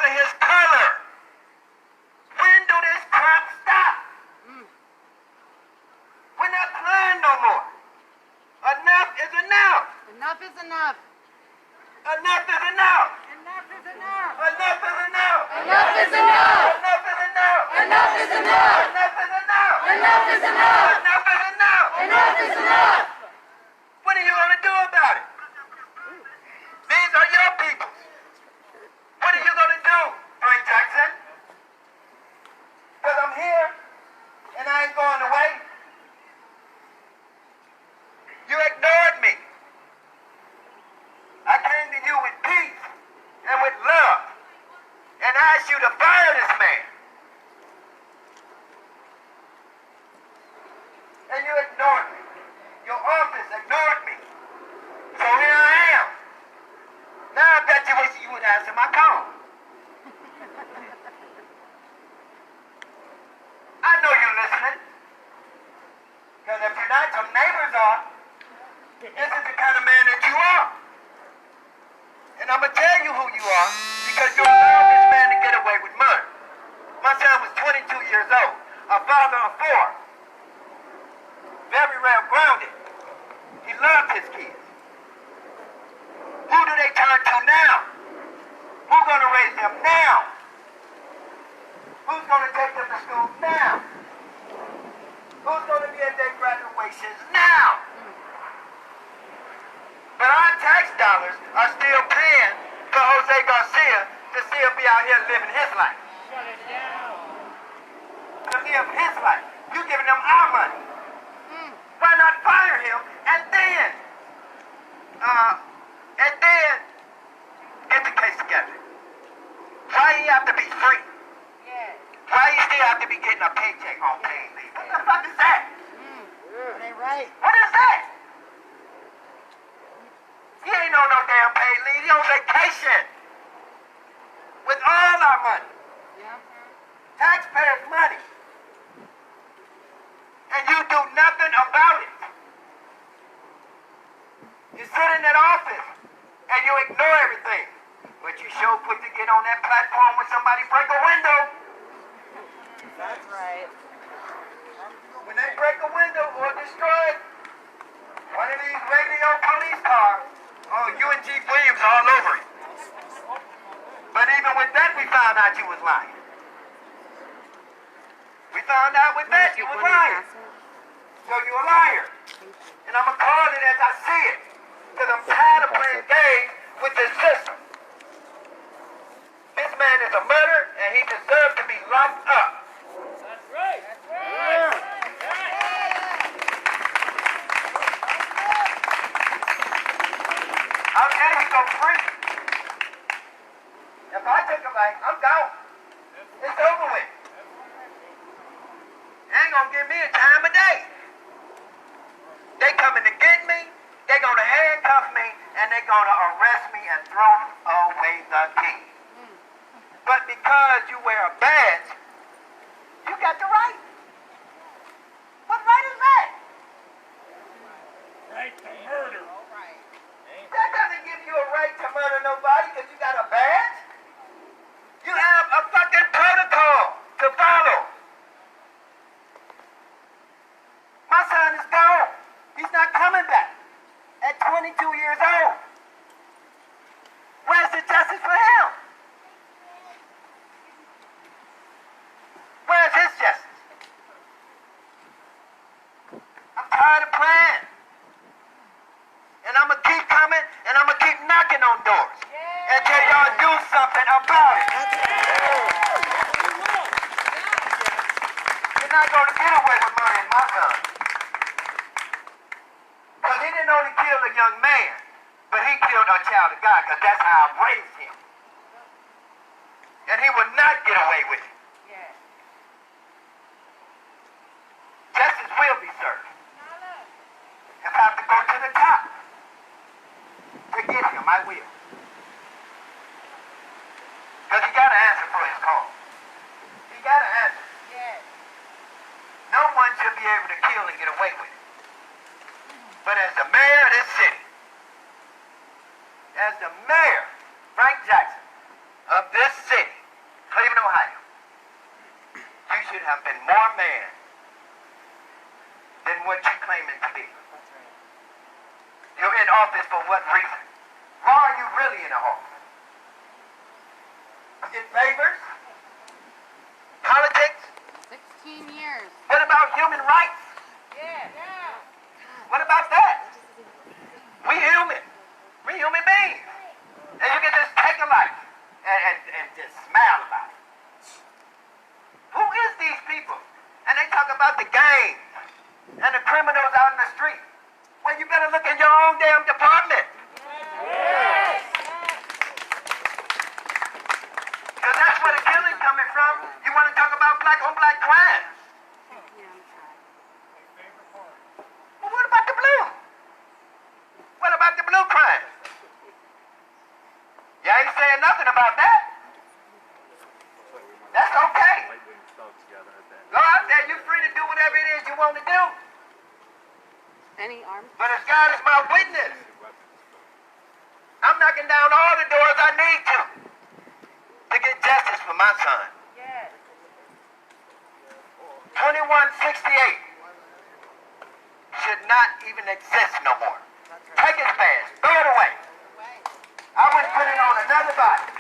of his color. When do this crap stop? We're not playing no more. Enough is enough. Enough is enough. Enough is enough. Enough is enough. Enough is enough. Enough is enough. Enough is enough. Enough is enough. Enough is enough. Enough is enough. Enough is enough. Enough is enough. What are you going to do about it? These are your people. What are you going to do, Frank Jackson? Because I'm here and I ain't going away. You ignored me. I came to you with peace and with love and asked you to fire this man. And you ignored me. Your office ignored me. So here I am. Now I bet you wish you would answer my call. I know you're listening. Because if you're not, some neighbors are. This is the kind of man that you are. And I'm going to tell you who you are because you allowed this man to get away with murder. My son was 22 years old, a father of 4. Very well grounded. He loved his kids. Who do they turn to now? Who's going to raise them now? Who's going to take them to school now? Who's going to be at their graduations now? But our tax dollars are still paying for Jose Garcia to still be out here living his life. Shut it down. To live his life. You giving them our money. Why not fire him and then get the case together? Why he have to be free? Yes. Why he still have to be getting a paycheck on paid leave? What the fuck is that? That ain't right. What is that? He ain't on no damn paid leave. He on vacation. With all our money. Yeah. Taxpayers' money. And you do nothing about it. You sit in that office and you ignore everything. But you sure quick to get on that platform when somebody break a window. That's right. When they break a window or destroy one of these radio police cars, oh, you and Chief Williams are all over it. But even with that, we found out you was lying. We found out with that you was lying. So you're a liar. And I'm going to call it as I see it. Because I'm tired of playing games with this system. This man is a murderer and he deserves to be locked up. That's right. That's right. How dare he go free? If I took a life, I'm gone. It's over with. They ain't gonna give me a time of day. They coming to get me, they gonna handcuff me, and they gonna arrest me and throw away the key. But because you wear a badge, you got the right. What right is that? Right to murder. That doesn't give you a right to murder nobody because you got a badge. You have a fucking protocol to follow. My son is gone. He's not coming back at 22 years old. Where's the justice for him? Where's his justice? I'm tired of playing. And I'm going to keep coming, and I'm going to keep knocking on doors until y'all do something about it. You're not going to get away with murdering my son. Because he didn't only kill a young man, but he killed a child of God, because that's how I raised him. And he would not get away with it. Justice will be served. If I have to go to the top to get him, I will. Because he got to answer for his call. He got to answer. Yes. No one should be able to kill and get away with it. But as the mayor of this city, as the mayor, Frank Jackson, of this city, have been more man than what you're claiming to be. You're in office for what reason? Why are you really in office? In favors? Politics? 16 years. What about human rights? Yeah. What about that? We human. We human beings. And you can just take a life and just smile about it. Who is these people? And they talk about the gangs and the criminals out in the street. Well, you better look in your own damn department. Because that's where the killing's coming from. You want to talk about black on black crime. Well, what about the blue? What about the blue crime? You ain't saying nothing about that. That's okay. Go out there, you're free to do whatever it is you want to do. Any armed? But as God is my witness, I'm knocking down all the doors I need to get justice for my son. Yes. 2168 should not even exist no more. Take his badge, throw it away. I wouldn't put it on another body.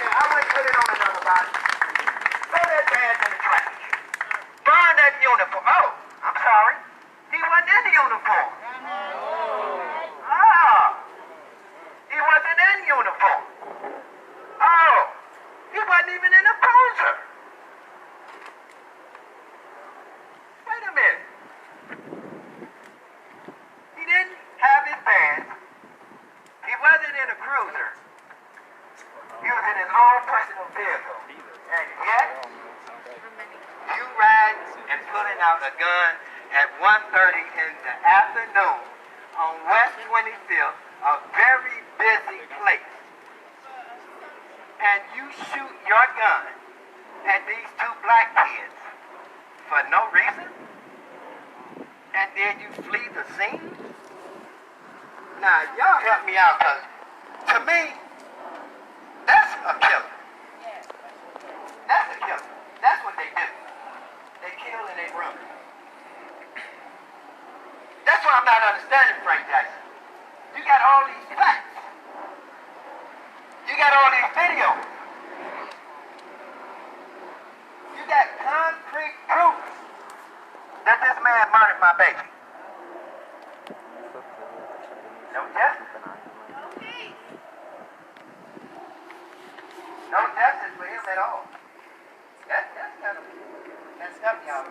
I wouldn't put it on another body. Throw that badge in the trash. Burn that uniform. Oh, I'm sorry. He wasn't in the uniform. Oh. He wasn't in uniform. Oh. He wasn't even in a poser. Wait a minute. He didn't have his badge. He wasn't in a cruiser. He was in his own personal vehicle. And yet, you riding and pulling out a gun at 1:30 in the afternoon on West 25th, a very busy place. And you shoot your gun at these two black kids for no reason? And then you flee the scene? Now, y'all help me out, because to me, that's a killer. That's a killer. That's what they do. They kill and they run. That's why I'm not understanding Frank Jackson. You got all these facts. You got all these videos. You got concrete proof that this man murdered my baby. No justice. No justice for him at all. That's kind of messed up, y'all.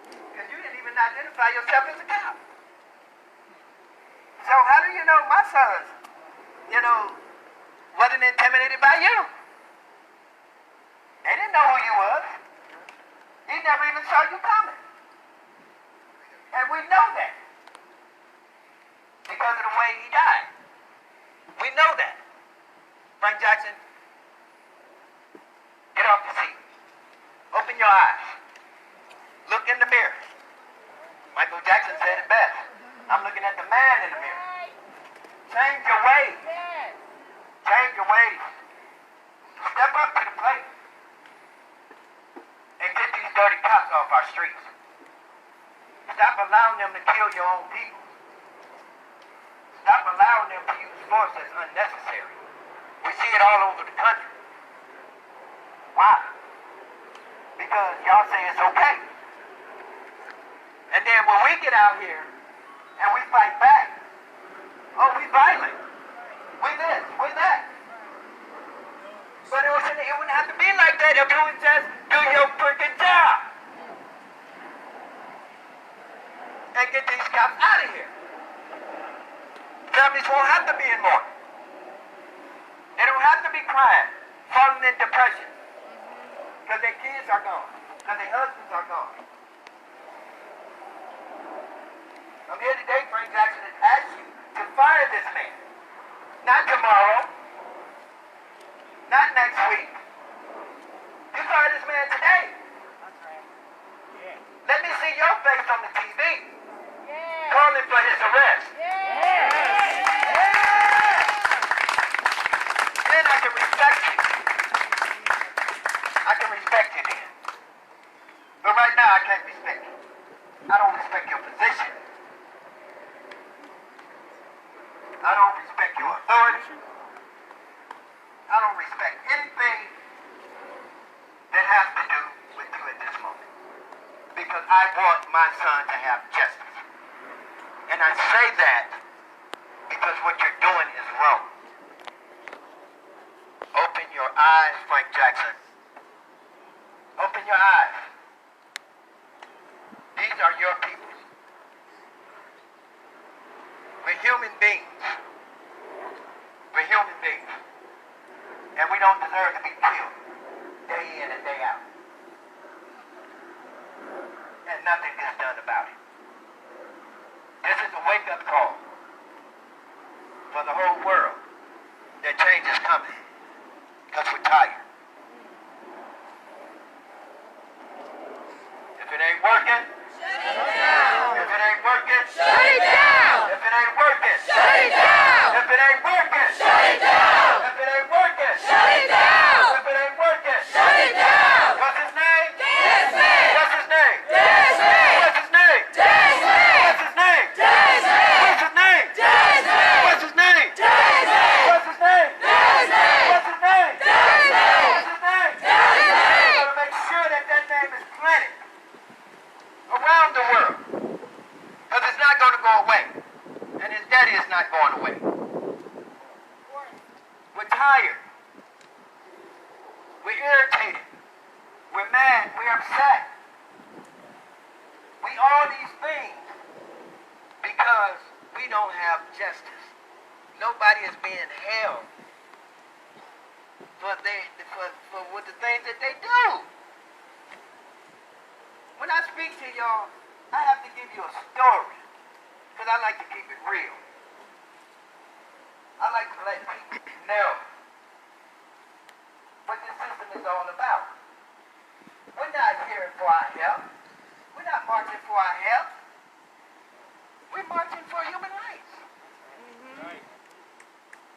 Because you didn't even identify yourself as a cop. So how do you know my sons, wasn't intimidated by you? They didn't know who you was. He never even saw you coming. And we know that. Because of the way he died. We know that. Frank Jackson, get off the seat. Open your eyes. Look in the mirror. Michael Jackson said it best. I'm looking at the man in the mirror. Change your ways. Change your ways. Step up to the plate. And get these dirty cops off our streets. Stop allowing them to kill your own people. Stop allowing them to use force that's unnecessary. We see it all over the country. Why? Because y'all say it's okay. And then when we get out here and we fight back, oh, we violent. We this, we that. But it wouldn't have to be like that if you would just do your freaking job. And get these cops out of here. Families won't have to be in mourning. They don't have to be crying, falling in depression. Because their kids are gone. Because their husbands are gone. I'm here today, Frank Jackson, to ask you to fire this man. Not tomorrow. Not next week. You fire this man today. Let me see your face on the TV. Calling for his arrest. Then I can respect you. I can respect anything that has to do with you at this moment. Because I want my son to have justice. And I say that because what you're doing is wrong. Open your eyes, Frank Jackson. Open your eyes. These are your people. We're human beings. We're human beings. And we don't deserve to be killed day in and day out. And nothing gets done about it. This is a wake-up call for the whole world that change is coming. Because we're tired. If it ain't working, Shut it down. if it ain't working, Shut it down. if it ain't working, Shut it down. if it ain't working, Shut it down. if it ain't working, Shut it down. if it ain't working, Shut it down. what's his name? Desmond. What's his name? Desmond. What's his name? Desmond. What's his name? Desmond. What's his name? Desmond. What's his name? Desmond. What's his name? Desmond. What's his name? Desmond. What's his name? Desmond. We're gonna make sure that that name is planted around the world. Because it's not going to go away. And his daddy is not going away. We're tired. We're irritated. We're mad. We're upset. We all these things because we don't have justice. Nobody is being held for with the things that they do. When I speak to y'all, I have to give you a story because I like to keep it real. I like to let people know what this system is all about. We're not here for our help. We're not marching for our help. We're marching for human rights. Right.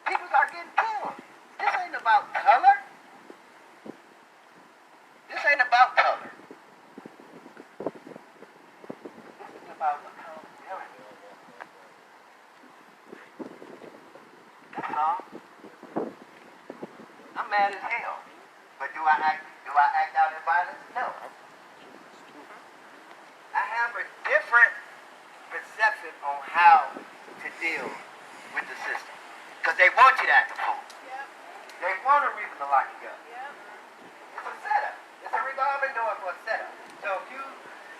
People are getting killed. This ain't about color. This ain't about color. This is about accountability. That's all. I'm mad as hell. But do I act out in violence? No. I have a different perception on how to deal with the system. Because they want you to act a fool. They want a reason to lock you up. It's a setup. It's a revolving door for a setup. So if you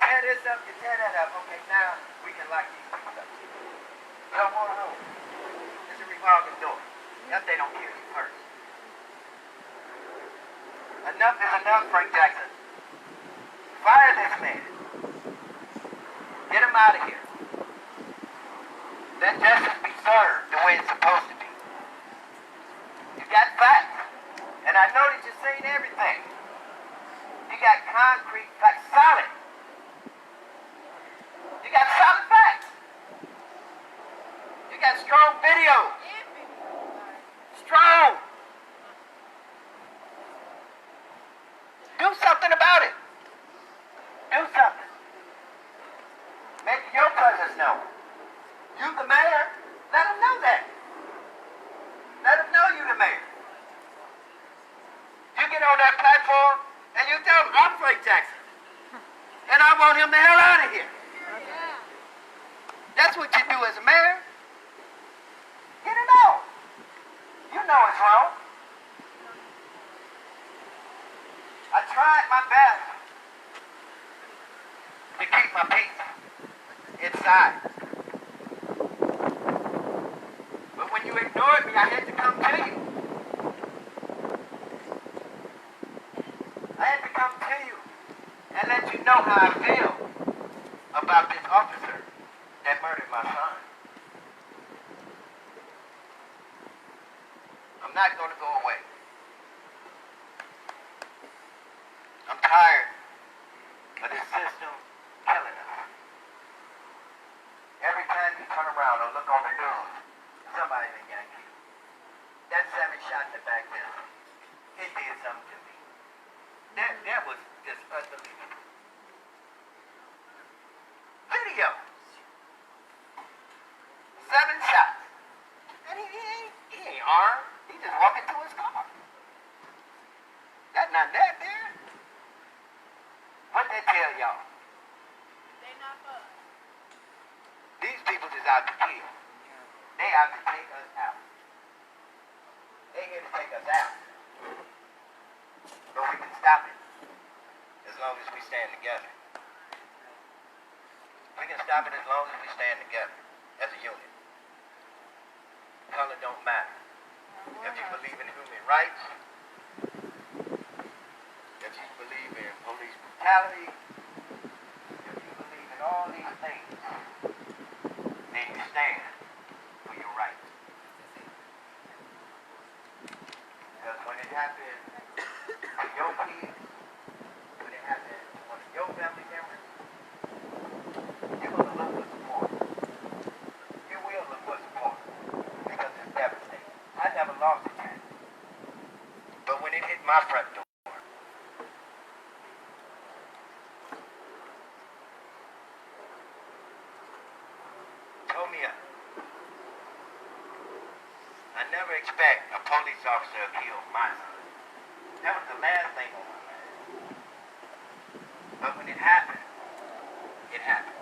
tear this up, you tear that up, okay, now we can lock these people up. No more room. It's a revolving door. If they don't kill you first. Enough is enough, Frank Jackson. Fire this man. Get him out of here. Let justice be served the way it's supposed to be. You got facts. And I know that you're saying everything. You got concrete facts, solid. You got solid facts. You got strong videos. Strong. Do something about it. Do something. Make your cousins know. You the mayor, let them know that. Let them know you the mayor. You get on that platform and you tell them, I'm Frank Jackson. And I want him the hell out of here. That's what you do as a mayor. Get it out. You know it's wrong. I tried my best to keep my peace inside. But when you ignored me, I had to come to you. I had to come to you and let you know how I feel about this officer that murdered my son. I'm not going to go away. I'm tired of this system killing us. Every time you turn around or look on the news, somebody's been getting killed. That 7 shot in the back there, it did something to me. That was just unbelievable. Video. 7 shots. And he ain't armed. He just walking to his car. of y'all. These people is out to kill. They out to take us out. They here to take us out. But we can stop it as long as we stand together. We can stop it as long as we stand together as a unit. Color don't matter. If you believe in human rights, if you believe in police brutality, if you believe in all these things, then you stand for your rights. Because when it happens to your kids, when it happens to one of your family members, you're going to look for support. You will look for support because it's devastating. I never lost a chance. But when it hit my front door, told me up. I never expect a police officer to kill my son. That was the last thing on my mind. But when it happened, it happened.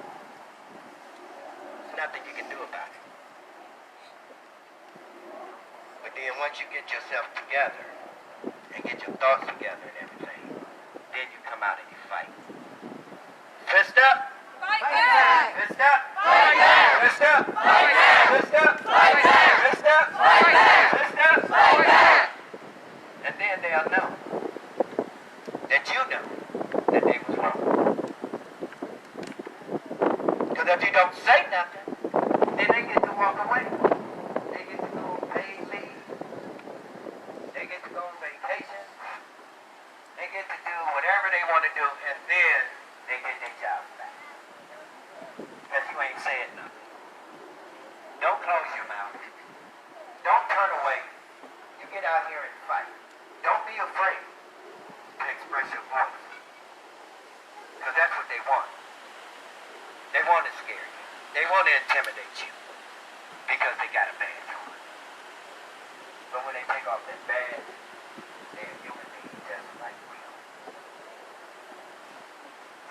There's nothing you can do about it. But then once you get yourself together and get your thoughts together and everything, then you come out and you fight. Fist up. Fight back! Fist up. Fight back! Fist up. Fight back! Fist up. Fight back! Fist up. Fight back! Fist up. Fight back! And then they'll know that you know that they was wrong. Because if you don't say nothing, then they get to walk away. They get to go on paid leave. They get to go on vacation. They get to do whatever they want to do, and then they get their jobs back. Because you ain't saying nothing. Don't close your mouth. Don't turn away. You get out here and fight. Don't be afraid to express your voice. Because that's what they want. They want to scare you. They want to intimidate you. Because they got a badge on. But when they take off that badge, they're human beings just like we are.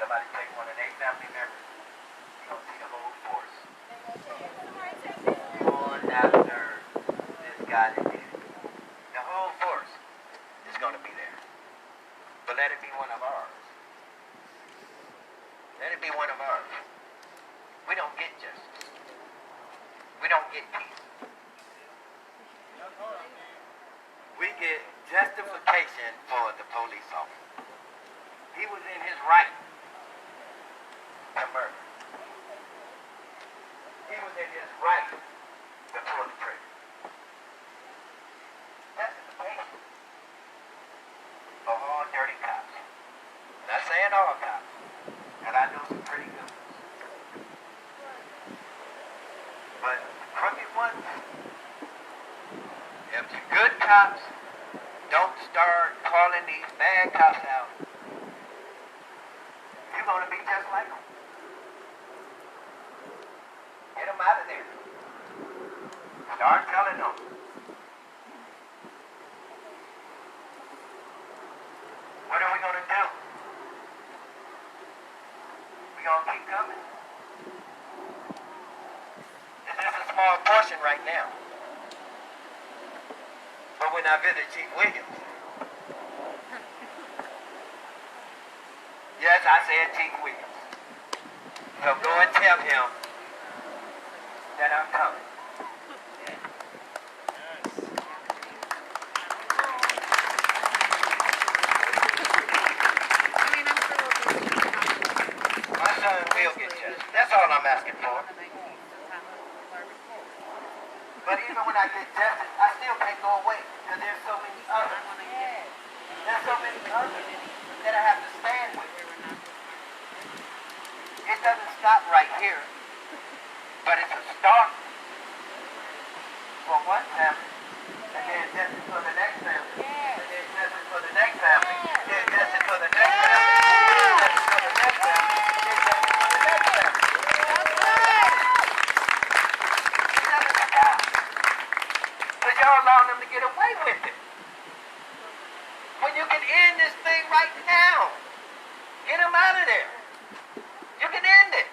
Somebody take one of their family members, you're going to see the whole force going after this guy that did it. The whole force is going to be there. But let it be one of ours. Let it be one of ours. We don't get justice. We don't get peace. We get justification for the police officer. He was in his right to murder. He was in his right to pull the trigger. Justification for all dirty cops. Not saying all cops, and I know some pretty good ones. But the crooked ones, if the good cops don't start calling these bad cops out, you're going to be just like them. Get them out of there. Start telling them. What are we going to do? We're going to keep coming. This is a small portion right now. But when I visit Chief Williams, yes, I said Chief Williams. So go and tell him that I'm coming. My son will get justice. That's all I'm asking for. But even when I get justice, I still can't go away because there's so many others. There's so many others that I have to stand with. It doesn't stop right here, but it's a start for one family, and then justice for the next family, and then justice for the next family, then justice for the next family, then justice for the next family, then justice for the next family. It doesn't stop. But y'all allowing them to get away with it. When you can end this thing right now, get them out of there. can end it.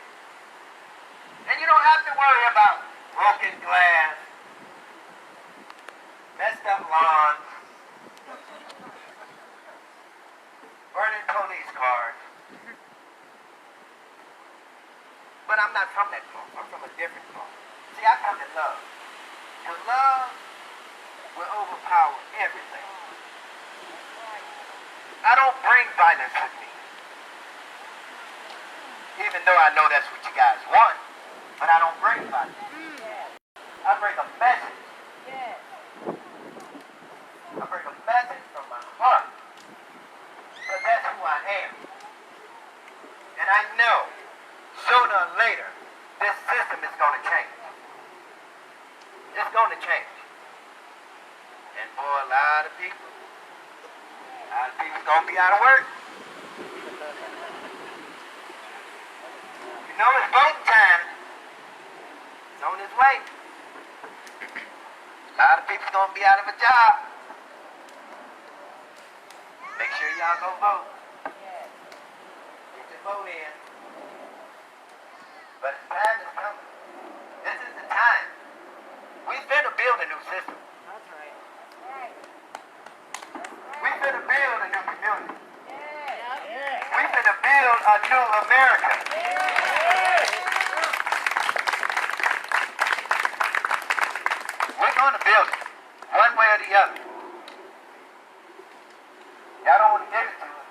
And you don't have to worry about broken glass, messed up lawns, burning police cars. But I'm not from that cloth. I'm from a different cloth. See, I come to love. And love will overpower everything. I don't bring violence with me. Even though I know that's what you guys want. But I don't bring violence. I bring a message. I bring a message from my heart. But that's who I am. And I know, sooner or later, this system is going to change. It's going to change. And for a lot of people going to be out of work. You know it's voting time. It's on its way. A lot of people going to be out of a job. Make sure y'all go vote. Get your vote in. But the time is coming. This is the time. We finna build a new system. That's right. We finna build a new community. Yeah. We finna build a new America. We're gonna build it, one way or the other. Y'all don't want to give it to us,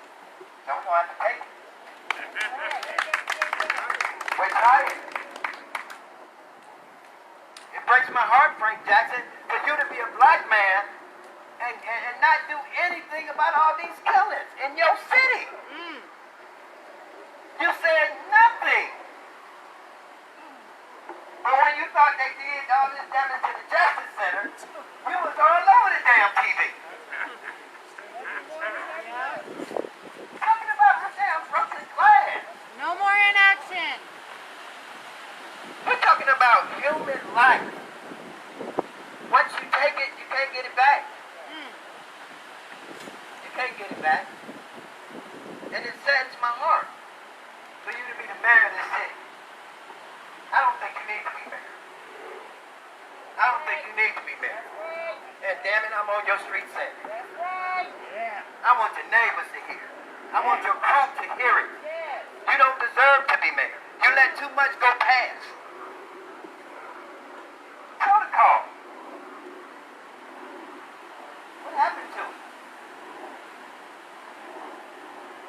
so we're gonna have to take it. We're tired. It breaks my heart, Frank Jackson, for you to be a black man and not do anything about all these killings in your city. You said nothing. But when you thought they did all this damage to the Justice Center, you was all over the damn TV. Talking about the damn broken glass. No more inaction. We're talking about human life. Once you take it, you can't get it back. You can't get it back. And it saddens my heart for you to be the mayor of this city. I don't think you need to be mayor. I don't think you need to be mayor. And damn it, I'm on your street saying it. I want your neighbors to hear. I want your group to hear it. You don't deserve to be mayor. You let too much go past. Protocol. What happened to it?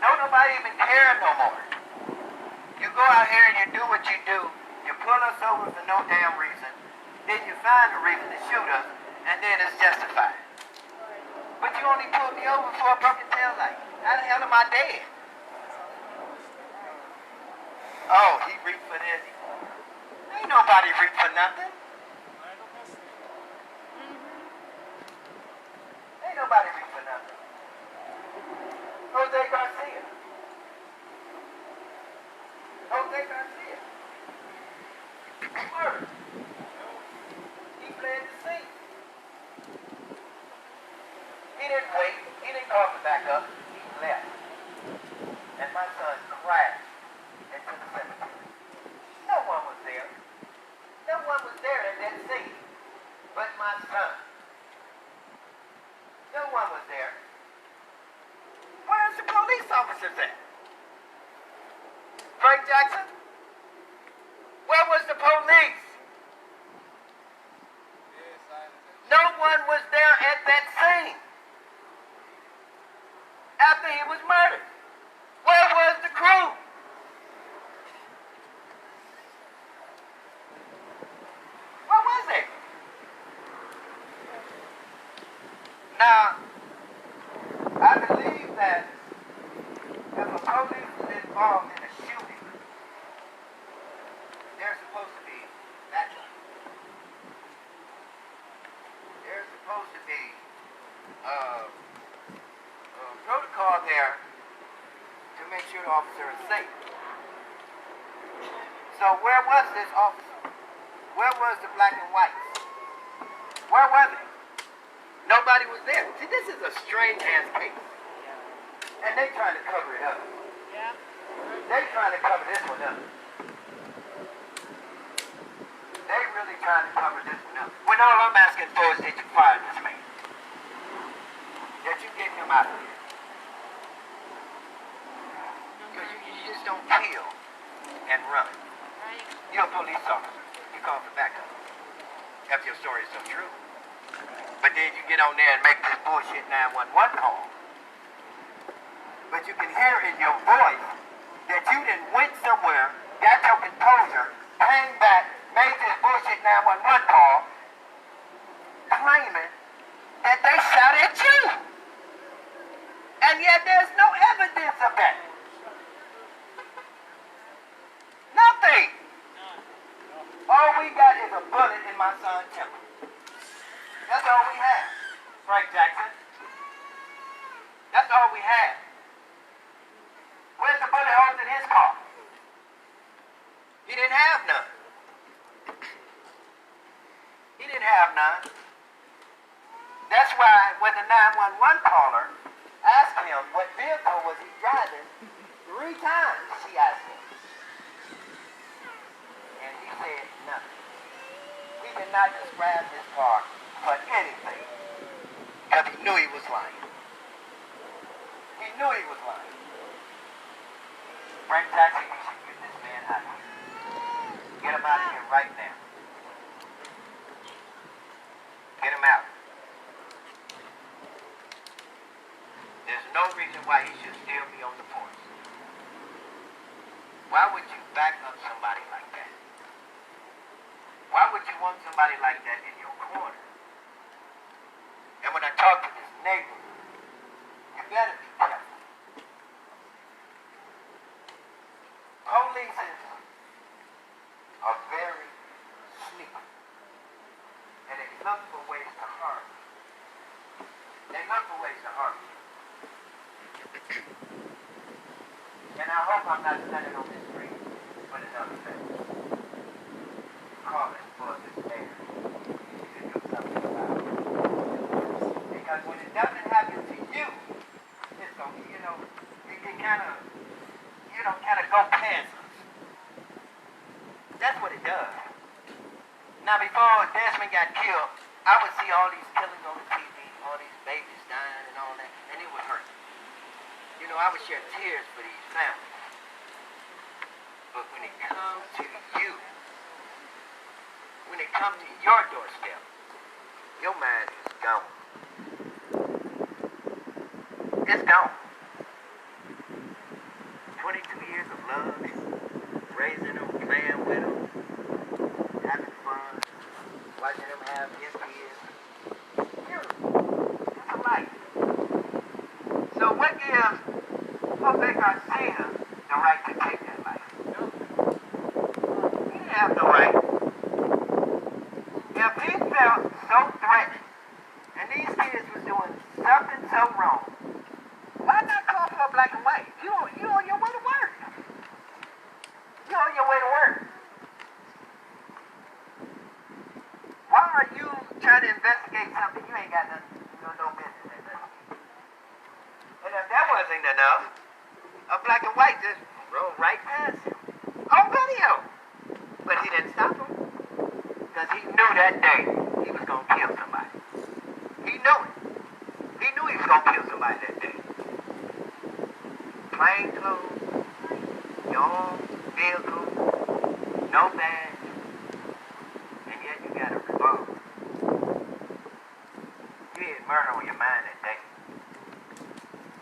Don't nobody even care no more. You go out here and you do what you do. You pull us over for no damn reason. Then you find a reason to shoot us, and then it's justified. But you only pulled me over for a broken tail light. How the hell am I dead? Oh, he reaped for this. Ain't nobody reaped for nothing. Ain't nobody reaped for nothing. Jose Garcia. Jose Garcia. Murder. He fled the scene. He didn't wait. He didn't call me back up. He left. And my son crashed into the cemetery. No one was there. No one was there at that scene but my son. No one was there. Where's the police officers at? Frank Jackson? Where was the police? No one was there at that scene. After he was murdered. Where was the crew? Where was it? Now, I believe that if a police is involved in a shooting, they're supposed to be natural. There's supposed to be protocol there to make sure the officer is safe. So where was this officer? Where was the black and whites? Where were they? Nobody was there. See, this is a strange ass case. And they trying to cover it up. Yeah. They trying to cover this one up. They really trying to cover this one up. When all I'm asking for is that you fire this man. That you get him out of here. Because you just don't kill and run. Right. You're a police officer. You call for backup. If your story is so true. But then you get on there and make this bullshit 911 call. But you can hear in your voice that you done went somewhere, got your composure, came back, made this bullshit 911 call, claiming that they shot at you. And yet there's no evidence of that. Nothing. All we got is a bullet in my son's temple. That's all we have, Frank Jackson. That's all we have. Where's the bullet holes in his car? He didn't have none. He didn't have none. That's why when the 911 caller asked him what vehicle was he driving, 3 times she asked him. And he said nothing. He did not describe his car for anything. Because he knew he was lying. He knew he was lying. Frank Jackson, you should get this man out of here. Get him out of here right now. Get him out. There's no reason why he should still be on the force. Why would you back up somebody like that? Why would you want somebody like that in your corner? And when I talk to this neighbor, you better be careful. Police are very sneaky. And they look for ways to harm you. They look for ways to harm you. And I hope I'm not standing on this street with another thing. Calling for this mayor to do something about it. Because when it doesn't happen to you, it's going to, it can kind of go past us. That's what it does. Now, before Desmond got killed, I would see all these killings on the TV, all these babies dying and all that, and it would hurt. I would shed tears for these families. But when it comes to you, when it comes to your doorstep, your mind is gone. It's gone. 22 years of love, raising them, playing with them, having fun, watching them have his kids. Beautiful. It's a life. So what gives Jose Garcia the right to take that life? He didn't have no right. If he felt so threatened, and these kids was doing something so wrong, why not call for a black and white? You on your way to work. You on your way to work. Why are you trying to investigate something you ain't got no business investigating? And if that wasn't enough, a black and white just rolled right past him on video. But he didn't stop him because he knew that day he was going to kill somebody. He knew it. He knew he was going to kill somebody that day. Plain clothes, your own vehicle, no badge, and yet you got a revolver. You had murder on your mind that day.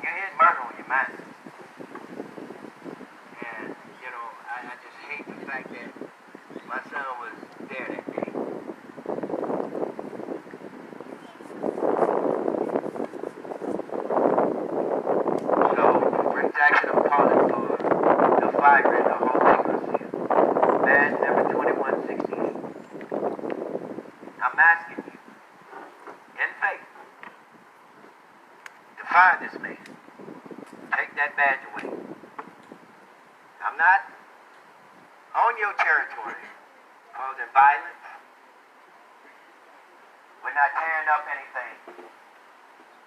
You had murder on your mind. And, I just hate the fact that my son was there that day. So, Frank Jackson, I'm calling for the fire in the whole thing. Badge number 2168. I'm asking you, in faith, to find this man. Take that badge away. I'm not on your territory causing violence. We're not tearing up anything.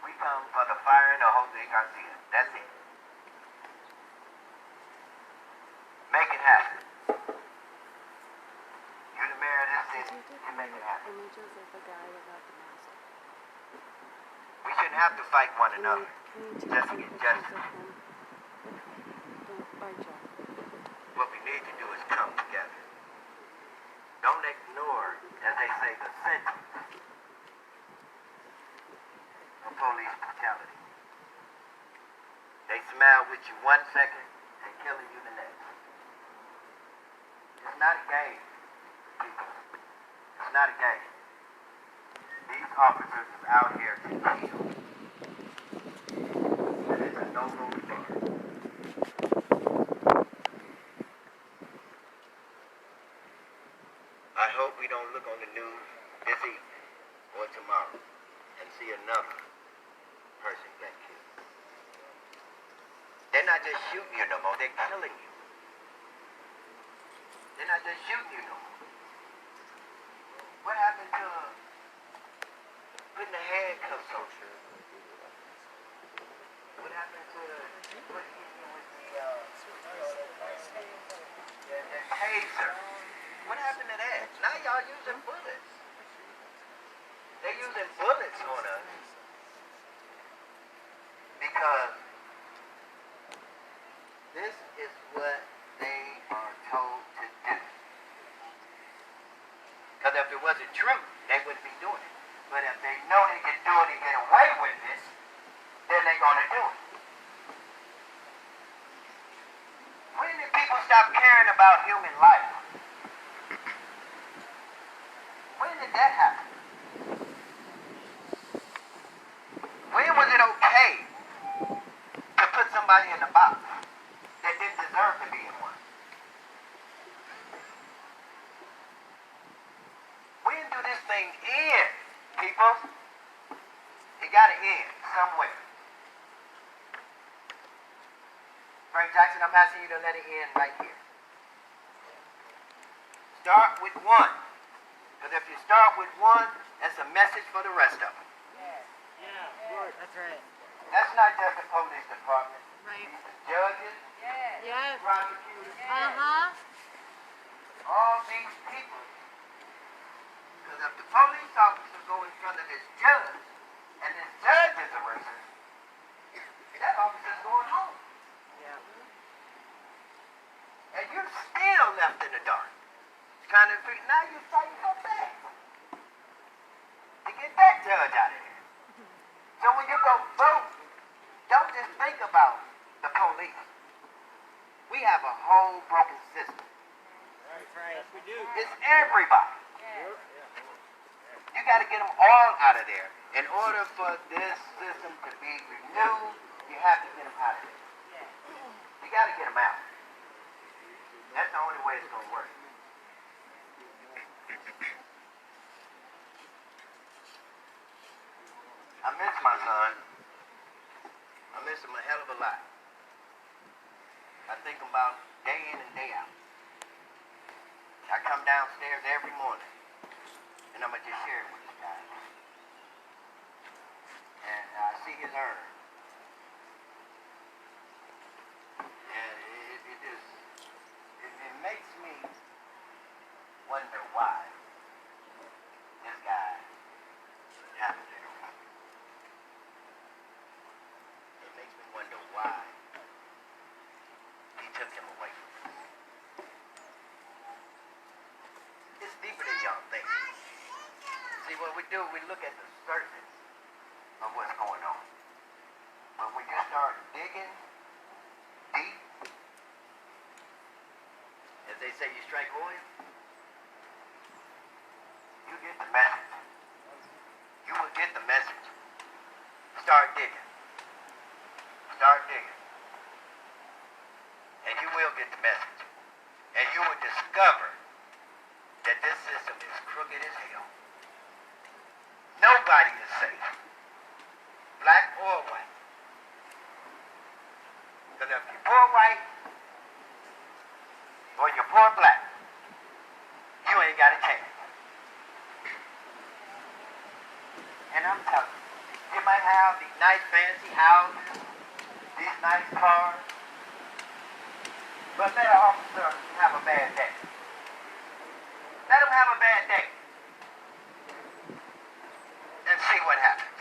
We come for the firing of Jose Garcia. That's it. shouldn't have to fight one another just to get justice. What we need to do is come together. Don't ignore, as they say, the sentence of police brutality. They smile with you 1 second, they're killing you the next. It's not a game, people. It's not a game. These officers are out here to kill. And it's a no-holds barred. I hope we don't look on the news this evening or tomorrow and see another person get killed. They're not just shooting you no more, they're killing you. They're not just shooting you no more. What happened to putting the handcuffs on you? What happened to what you do with the taser? What happened to that? Now y'all using bullets. They're using bullets on us because this is what they are told to do. Because if it wasn't true, they wouldn't be doing it. But if they know they can do it and get away with it, then they're going to do it. When did people stop caring about human life? When did that happen? When was it okay to put somebody in a box that didn't deserve to be in one? When do this thing end, people? It gotta end somewhere. Frank Jackson, I'm asking you to let it end right here. Start with one. Because if you start with one, that's a message for the rest of them. That's right. That's not just the police department. Right. These are judges, Yes. prosecutors, all these people. Because if the police officer go in front of this judge, and this judge is a racist, that officer's going home. And you're still left in the dark. Trying to figure, now you're fighting for back. To get that judge out of here. So when you go vote, don't just think about the police. We have a whole broken system. That's right. Yes, we do. It's everybody. You got to get them all out of there. In order for this system to be renewed, you have to get them out of there. You got to get them out. That's the only way it's going to work. I miss my son. I miss him a hell of a lot. I think about day in and day out. I come downstairs every morning, and I'm going to just share it with you guys. And I see his urn. And it makes me wonder why this guy happened to him. It makes me wonder why he took him away from us. It's deeper than y'all think. See, what we do, we look at the surface of what's going on. But when you start digging deep, as they say, you strike oil, you get the message. You will get the message. Start digging. Start digging. And you will get the message. And you will discover that this system is crooked as hell. Nobody is safe. Black or white. Because if you're poor white or you're poor black, you ain't got a chance. And I'm telling you, you might have these nice fancy houses, these nice cars, but let an officer have a bad day. Let him have a bad day. And see what happens.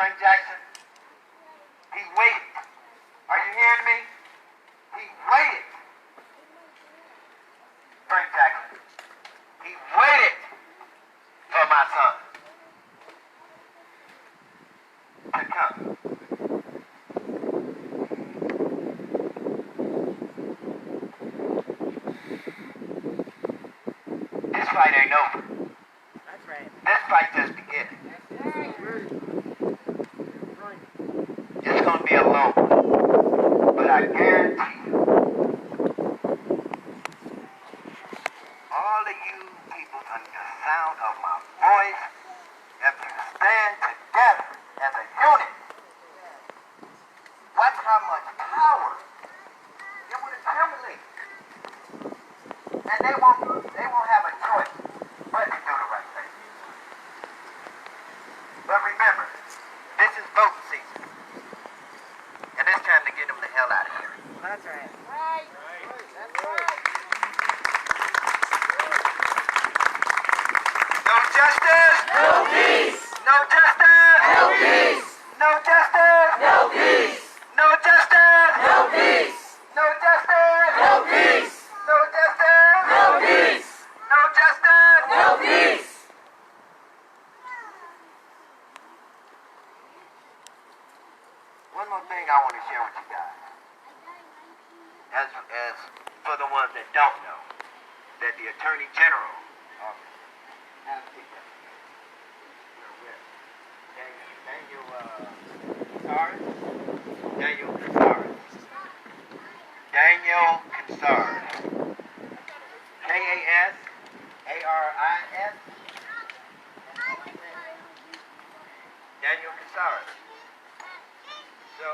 Frank Jackson, he waited. Are you hearing me? He waited. Frank Jackson, he waited for my son to come. This fight ain't over. That's right. This fight just beginning. It's gonna be a long one, but I guarantee you, all of you people under the sound of my voice, if you stand together as a unit, watch how much power it would accumulate. And they won't have a choice but to do the right thing. But remember, this is voting season. And it's time to get them the hell out of here. That's right. Right. That's right. No justice! No peace. No justice! No peace. No justice! No peace. No justice! No peace. No justice! No peace. No justice! No peace. No justice! No peace. One more thing I want to share with you guys. As for the ones that don't know, that the Attorney General office has picked up. Daniel Casares? Daniel Casares. Daniel Casares. K-A-S-A-R-I-S. Daniel Casares. So,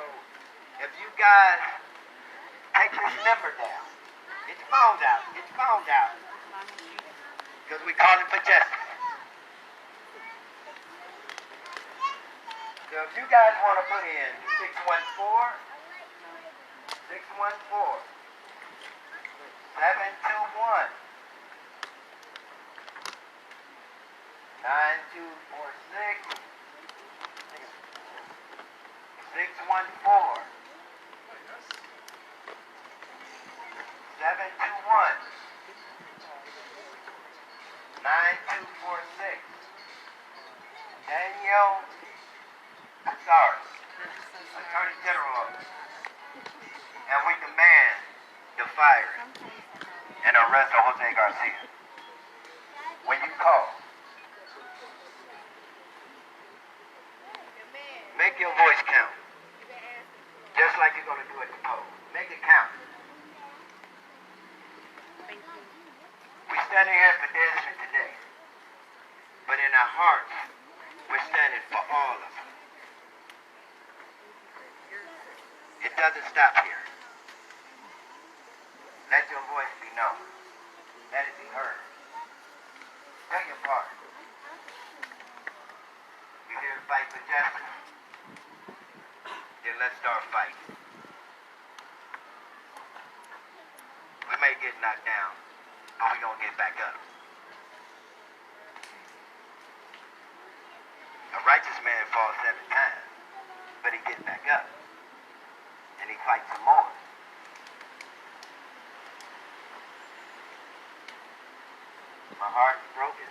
if you guys take his number down, get your phones out, because we calling for justice. So if you guys want to put in 614 721 9246 614 721 9246. Daniel Casares, Attorney General Office. And we demand the firing and arrest of Jose Garcia. When you call, make your voice count. Just like you're going to do at the poll. Make it count. We're standing here for Desmond today. But in our hearts, we're standing for all of them. It doesn't stop here. Let your voice be known. Let it be heard. Do your part. You're here to fight for justice? Then let's start fighting. We may get knocked down, but we're gonna get back up. A righteous man falls 7 times, but he gets back up. And he fights some more. My heart is broken.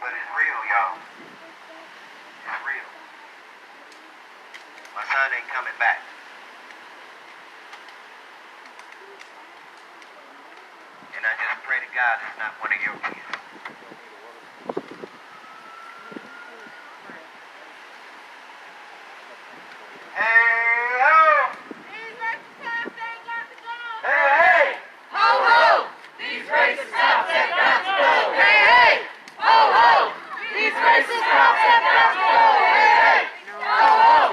But it's real, y'all. It's real. My son ain't coming back. And I just pray to God it's not one of your kids. Hey, ho! These racist cops ain't got to go. Hey, hey! Ho, ho. These racist cops have got to go. Hey, hey. Ho, ho. These racist cops have got to go. Hey, hey. Ho, ho.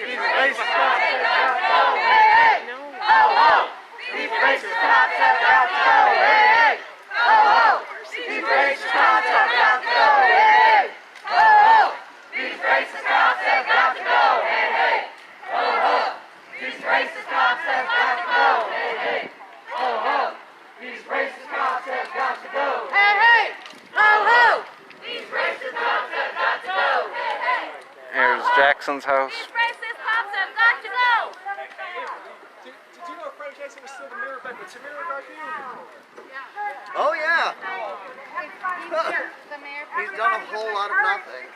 These racist cops have got to go. Hey, hey. Ho, ho. These racist cops have got to go. Hey, hey. Ho, ho. These Jackson's house. These racist cops have got to go! Did you know Frank Jackson was still the mayor back when Tamir got here? Oh yeah. The mayor. He's done a whole lot of nothing.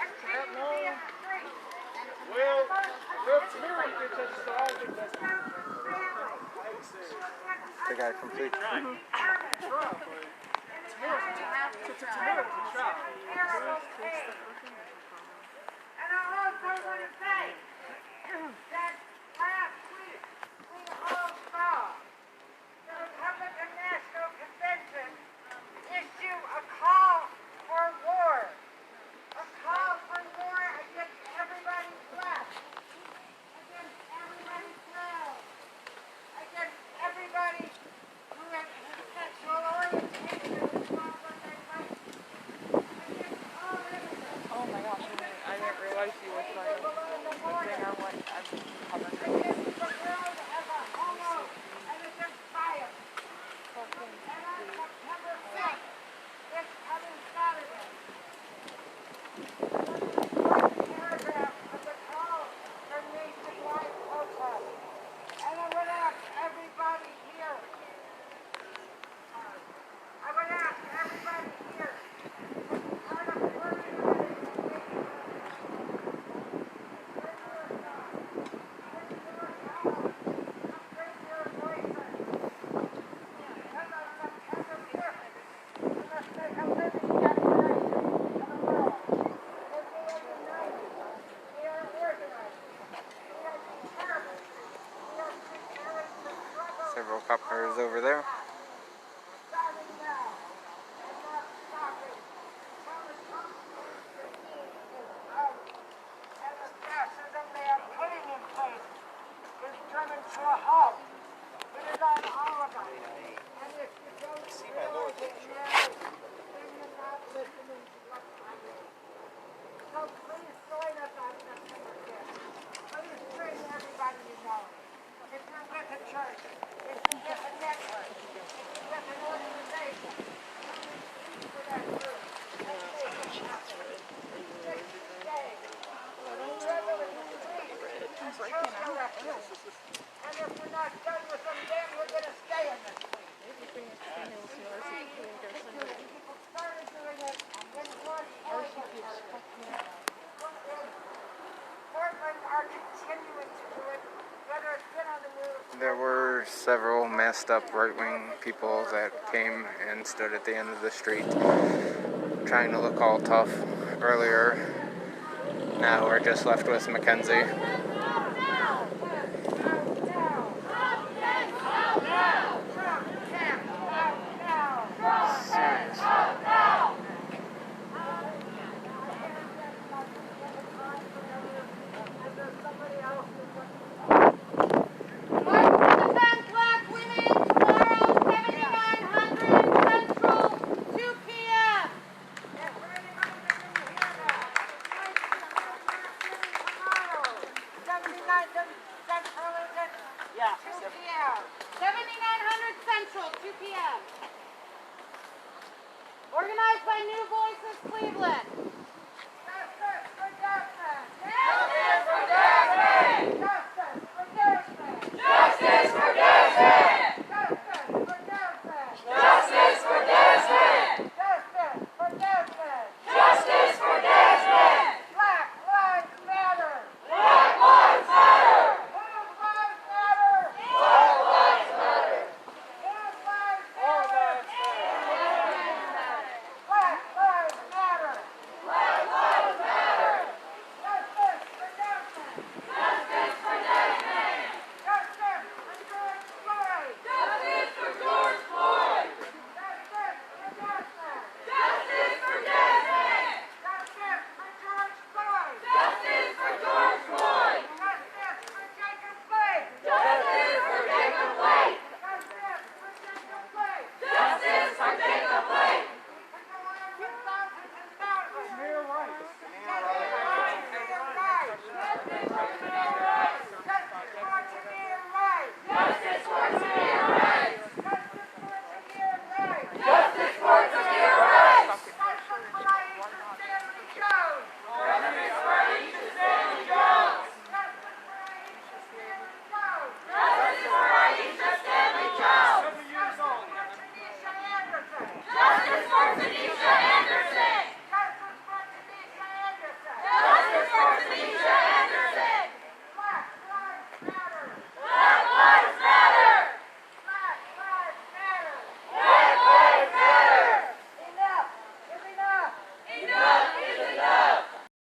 Well, Tamir ain't been judge, so I don't think that's I hate to say it. The guy from Fleet. Try, but Tamir was a try. And I also want to say that last week we all saw the Republican National Convention issue a call for war. A call for war against everybody's left, against everybody's proud, against everybody who has sexual orientation is not what they like, against all immigrants. Oh my gosh, I didn't realize you were trying to bring on one. I'm covered. Against the world as a homo and against bias. And on September 5th, this coming Saturday, paragraph of the call for nationwide protest. And I would ask everybody here, part of organizing Several cop cars over there. starting now and not stopping until the Constitution is out and the fascism they are putting in place is driven to a halt. It is on all of us. And if you don't realize it now, then you're not listening to what's happening. So please join us on September 5th. Please bring everybody you know. If you're with a church, if you're with a network, if you're with an organization, come and speak for that group. Let's make it happen. This is the day. Struggle is free until the election. And if we're not done with them then, we're going to stay in this place. People started doing it in Portland are continuing to do it, whether it's been on the news. There were several messed up right-wing people that came and stood at the end of the street trying to look all tough earlier. Now we're just left with Mackenzie. Yeah. 2 p.m. 7900 Central, 2 p.m. Organized by New Voices Cleveland.